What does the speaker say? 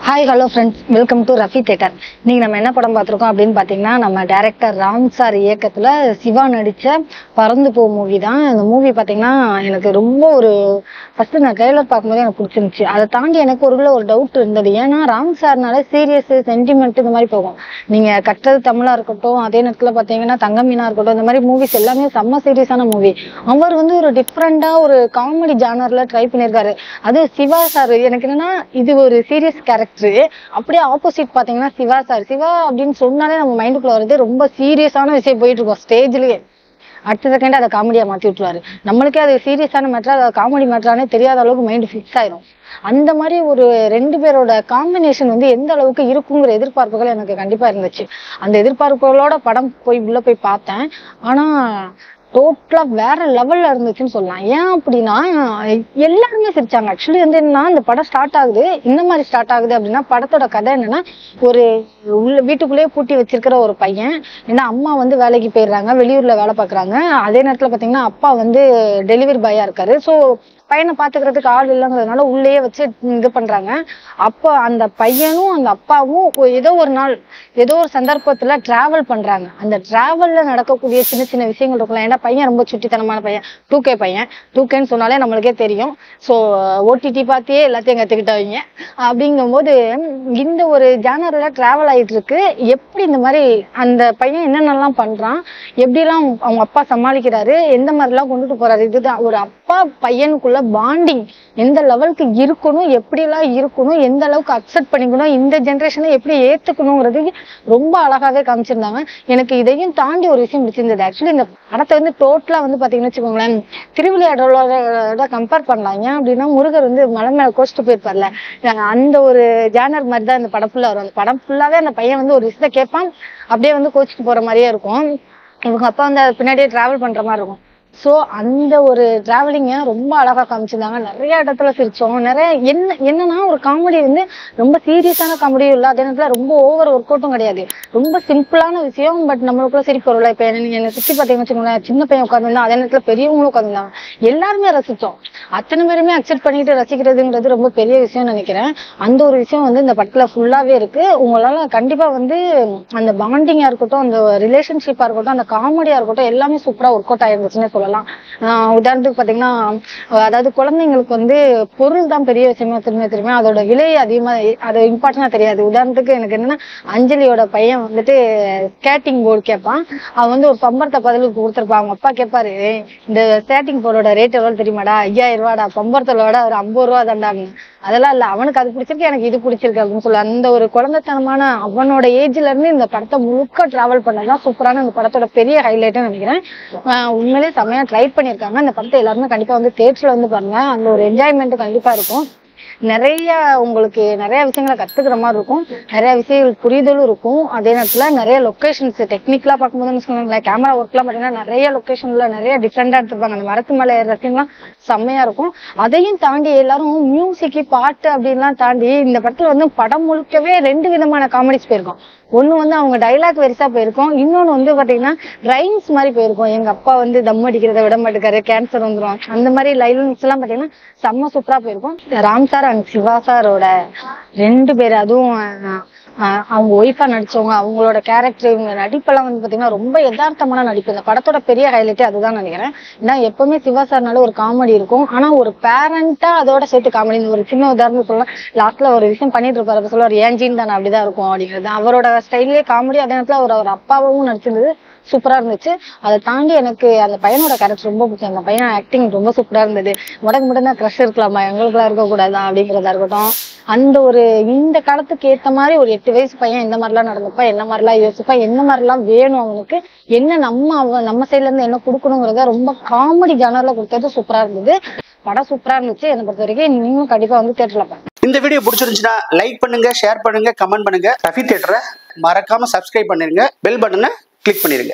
Hi hello friends, welcome to Rafi theatre. இன்னைக்கு நம்ம என்ன படம் பார்த்துருக்கோம் அப்படின்னு பார்த்தீங்கன்னா, நம்ம டைரக்டர் ராம் சார் இயக்கத்தில் சிவா நடித்த பறந்து போ மூவி தான். இந்த மூவி பார்த்தீங்கன்னா எனக்கு ரொம்ப ஃபர்ஸ்ட் நான் ட்ரெய்லர் பார்க்கும்போது எனக்கு பிடிச்சிருந்துச்சு. அதை தாண்டி எனக்கு ஒரு டவுட் இருந்தது. ஏன்னா ராம் சார்னால சீரியஸ் சென்டிமெண்ட் இந்த மாதிரி போகும். நீங்கள் கற்றது தமிழாக இருக்கட்டும், அதே நேரத்தில் பார்த்தீங்கன்னா தங்கமீனா இருக்கட்டும், இந்த மாதிரி மூவிஸ் எல்லாமே செம்ம சீரியஸான மூவி. அவர் ஒரு டிஃப்ரெண்டாக ஒரு காமெடி ஜானரில் ட்ரை பண்ணியிருக்காரு. அது சிவா சார் எனக்கு என்னன்னா இது ஒரு சீரியஸ் கேரக்டர். அப்படியே ஆப்போசிட் பாத்தீங்கன்னா சிவா சார். சிவா அப்படின்னு சொன்னாலே நம்ம மைண்டுக்குள்ள வருது ரொம்ப சீரியஸான விஷயம் போயிட்டு இருக்கோம் ஸ்டேஜ்லயே. அடுத்த செகண்ட் அதை காமெடியா மாத்தி விட்டுருவாரு. நம்மளுக்கே அது சீரியஸான மேட்டரா அதை காமெடி மேட்டரானே தெரியாத அளவுக்கு மைண்ட் ஃபிக்ஸ் ஆயிரும். அந்த மாதிரி ஒரு ரெண்டு பேரோட காம்பினேஷன் எந்த அளவுக்கு இருக்குங்கிற எதிர்பார்ப்புகள் எனக்கு கண்டிப்பா இருந்துச்சு. அந்த எதிர்பார்ப்புகளோட படம் உள்ள போய் பார்த்தேன். ஆனா டோட்டலா வேற லெவல்ல இருந்துச்சுன்னு சொல்லலாம். ஏன் அப்படின்னா எல்லாருமே சிரிச்சாங்க. ஆக்சுவலி என்னன்னா இந்த படம் ஸ்டார்ட் ஆகுது, இந்த மாதிரி ஸ்டார்ட் ஆகுது அப்படின்னா படத்தோட கதை என்னன்னா, ஒரு வீட்டுக்குள்ளேயே பூட்டி வச்சிருக்கிற ஒரு பையன். ஏன்னா அம்மா வேலைக்கு போயிடுறாங்க, வெளியூர்ல வேலை பார்க்குறாங்க. அதே நேரத்துல பாத்தீங்கன்னா அப்பா டெலிவரி பாயா இருக்காரு. ஸோ பையனை பாத்துக்கிறதுக்கு ஆள் இல்லைங்கிறதுனால உள்ளேயே வச்சு இது பண்றாங்க. அப்போ அந்த பையனும் அந்த அப்பாவும் ஏதோ ஒரு நாள் ஏதோ ஒரு சந்தர்ப்பத்துல டிராவல் பண்றாங்க. அந்த டிராவல்ல நடக்கக்கூடிய சின்ன சின்ன விஷயங்கள் இருக்கலாம். ஏன்னா பையன் ரொம்ப சுட்டித்தனமான பையன், 2K பையன். 2Kன்னு சொன்னாலே நம்மளுக்கே தெரியும். ஸோ ஓடிடி பார்த்தியே எல்லாத்தையும் கத்துக்கிட்டவங்க. அப்படிங்கும்போது இந்த ஒரு ஜானர்ல டிராவல் ஆயிட்டு இருக்கு. எப்படி இந்த மாதிரி அந்த பையன் என்னென்னலாம் பண்றான், எப்படிலாம் அவங்க அப்பா சமாளிக்கிறாரு, எந்த மாதிரிலாம் கொண்டுட்டு போறாரு. இதுதான் ஒரு அப்பா பையனுக்குள்ள பாண்டிங் எந்த லெவலுக்கு இருக்கணும், எப்படிலாம் இருக்கணும், எந்த அளவுக்கு அக்செப்ட் பண்ணிக்கணும், இந்த ஜென்ரேஷனை எப்படி ஏத்துக்கணுங்கிறது ரொம்ப அழகாவே காமிச்சிருந்தாங்க. எனக்கு இதையும் தாண்டி ஒரு விஷயம் பிடிச்சிருந்தது. ஆக்சுவலி இந்த படத்தை டோட்டலா பாத்தீங்கன்னு வச்சுக்கோங்களேன், திருவிளையாடலோட கம்பேர் பண்ணலாம். ஏன் அப்படின்னா முருகர் மலை மேல கோச்சிட்டு போயிருப்பார்ல, அந்த ஒரு ஜானர் மாதிரி தான் இந்த படம் ஃபுல்லா வரும். அந்த படம் ஃபுல்லாவே அந்த பையன் ஒரு விஷயத்த கேட்பான், அப்படியே கோச்சிட்டு போற மாதிரியே இருக்கும். இவங்க அப்பா அது பின்னாடியே டிராவல் பண்ற மாதிரி இருக்கும். ஸோ அந்த ஒரு டிராவலிங்க ரொம்ப அழகா காமிச்சிருந்தாங்க. நிறைய இடத்துல சிரிச்சோம். நிறைய என்னன்னா ஒரு காமெடி ரொம்ப சீரியஸான காமெடியும் இல்லை, அதே நேரத்துல ரொம்ப ஓவர் ஒர்க் அவுட்டும் கிடையாது. ரொம்ப சிம்பிளான விஷயம், பட் நம்மளுக்குள்ள சிரிப்பு வரும்ல. இப்ப என்னை சுற்றி பார்த்தீங்கன்னு வச்சுக்கோங்களேன், சின்ன பையன் உட்காந்துருந்தா, அதே நேரத்துல பெரியவங்களும் உட்காந்துருந்தாங்க. எல்லாருமே ரசிச்சோம். அத்தனை பேருமே அக்செப்ட் பண்ணிட்டு ரசிக்கிறதுங்கிறது ரொம்ப பெரிய விஷயம்னு நினைக்கிறேன். அந்த ஒரு விஷயம் இந்த படத்துல ஃபுல்லாவே இருக்கு. உங்களால கண்டிப்பா அந்த பாண்டிங்கா இருக்கட்டும், அந்த ரிலேஷன்ஷிப்பா இருக்கட்டும், அந்த காமெடியா இருக்கட்டும், எல்லாமே சூப்பரா ஒர்க் அவுட் ஆயிருந்துச்சுன்னு சொல்லலாம். உதாரணத்துக்கு பாத்தீங்கன்னா, அதாவது குழந்தைங்களுக்கு பொருள் தான் பெரிய விஷயமா திரும்ப அதோட விலை அதிகமா, அது இம்பார்ட்டன்டா தெரியாது. உதாரணத்துக்கு எனக்கு என்னன்னா, அஞ்சலியோட பையன் ஸ்கேட்டிங் போர்டு கேட்பான். அவன் ஒரு பம்பரத்தை பதிலுக்கு கொடுத்துருப்பான். அவங்க அப்பா கேட்பாரு, இந்த ஸ்கேட்டிங் போர்டோட ரேட் எவ்வளவு தெரியுமாடா? 5000 ரூபாடா. பம்பரத்தோட ஒரு 50 ரூபா தாண்டாங்க. அதெல்லாம் இல்ல, அவனுக்கு அது பிடிச்சிருக்கு, எனக்கு இது பிடிச்சிருக்கு அப்படின்னு சொல்ல, அந்த ஒரு குழந்தைத்தனமான அவனோட ஏஜ்ல இருந்து இந்த படத்தை முழுக்க டிராவல் பண்ணதான் சூப்பரான இந்த படத்தோட பெரிய ஹைலைட்னு நினைக்கிறேன். உண்மையிலேயே செமையா ட்ரை பண்ணியிருக்காங்க. இந்த படத்தை எல்லாருமே கண்டிப்பா தியேட்டர்ல பாருங்க. அந்த ஒரு என்ஜாய்மெண்ட் கண்டிப்பா இருக்கும். நிறைய உங்களுக்கு நிறைய விஷயங்களை கத்துக்கிற மாதிரி இருக்கும், நிறைய விஷயங்கள் புரிதலும் இருக்கும். அதே நேரத்துல நிறைய லொகேஷன்ஸ் டெக்னிக்கலா பார்க்கும்போது கேமரா ஒர்க் எல்லாம் பாத்தீங்கன்னா நிறைய லொகேஷன்ல நிறைய டிஃப்ரெண்டா எடுத்துருப்பாங்க. அந்த மரத்து மேல ரசிகம்லாம் செம்மையா இருக்கும். அதையும் தாண்டி எல்லாரும் மியூசிக் பாட்டு அப்படின்லாம் தாண்டி இந்த படத்துல படம் முழுக்கவே 2 விதமான காமெடிஸ் போயிருக்கும். ஒண்ணு அவங்க டைலாக் வெரிசா போயிருக்கும், இன்னொன்னு பாத்தீங்கன்னா ரைம்ஸ் மாதிரி போயிருக்கும். எங்க அப்பா தம் அடிக்கிறத விட மாட்டேக்காரு, கேன்சர் வந்துடும், அந்த மாதிரி லைன்ஸ் எல்லாம் பாத்தீங்கன்னா செம்ம சூப்பரா போயிருக்கும். ராம் சார் அண்ட் சிவா சாரோட 2 பேர், அதுவும் அவங்க ஒய்ஃபா நடிச்சவங்க, அவங்களோட கேரக்டர், இவங்க நடிப்பெல்லாம் பாத்தீங்கன்னா ரொம்ப யதார்த்தமான நடிப்பு. இந்த படத்தோட பெரிய ஹைலைட்டே அதுதான் நினைக்கிறேன். ஏன்னா எப்பவுமே சிவா சார்னால ஒரு காமெடி இருக்கும், ஆனா ஒரு பேரண்டா அதோட சேர்த்து காமெடி. ஒரு சின்ன உதாரணம் சொல்லலாம், லாஸ்ட்ல ஒரு விஷயம் பண்ணிட்டு இருப்பாரு, அப்ப சொல்லுவார், ஏன் ஜீன் தானே அப்படிதான் இருக்கும் அப்படிங்கிறது. அவரோட ஸ்டைலே காமெடி. அதே நேரத்துல அவர் அப்பாவும் நடிச்சிருந்தது சூப்பரா இருந்துச்சு. அதை தாண்டி எனக்கு அந்த பையனோட கேரக்டர் ரொம்ப பிடிச்சது. அந்த பையன் ஆக்டிங் ரொம்ப சூப்பரா இருந்தது. உடம்பு மட்டும்தான் க்ரஷ் இருக்கலாமா, எங்களுக்குலாம் இருக்கக்கூடாதா அப்படிங்கிறதா இருக்கட்டும். அந்த இந்த காலத்துக்கு ஏத்த மாதிரி ஒரு 8 வயசு பையன் எந்த மாதிரிலாம் நடந்துப்பா, என்ன மாதிரிலாம் யோசிப்பா, என்ன மாதிரிலாம் வேணும் அவனுக்கு, என்ன நம்ம சைட்ல இருந்து என்ன கொடுக்கணுங்கிறத ரொம்ப காமெடி ஜானர்ல கொடுத்தது சூப்பரா இருந்தது. படம் சூப்பரா இருந்துச்சு. என்னை பொறுத்த வரைக்கும் நீங்களும் கண்டிப்பா தியேட்டர்ல பாருங்க. இந்த வீடியோ பிடிச்சிருந்துச்சுன்னா லைக் பண்ணுங்க, ஷேர் பண்ணுங்க, கமெண்ட் பண்ணுங்க. ரஃபி தியேட்டரை மறக்காம சப்ஸ்கிரைப் பண்ணிருங்க, பெல் பட்டனை கிளிக் பண்ணிருங்க.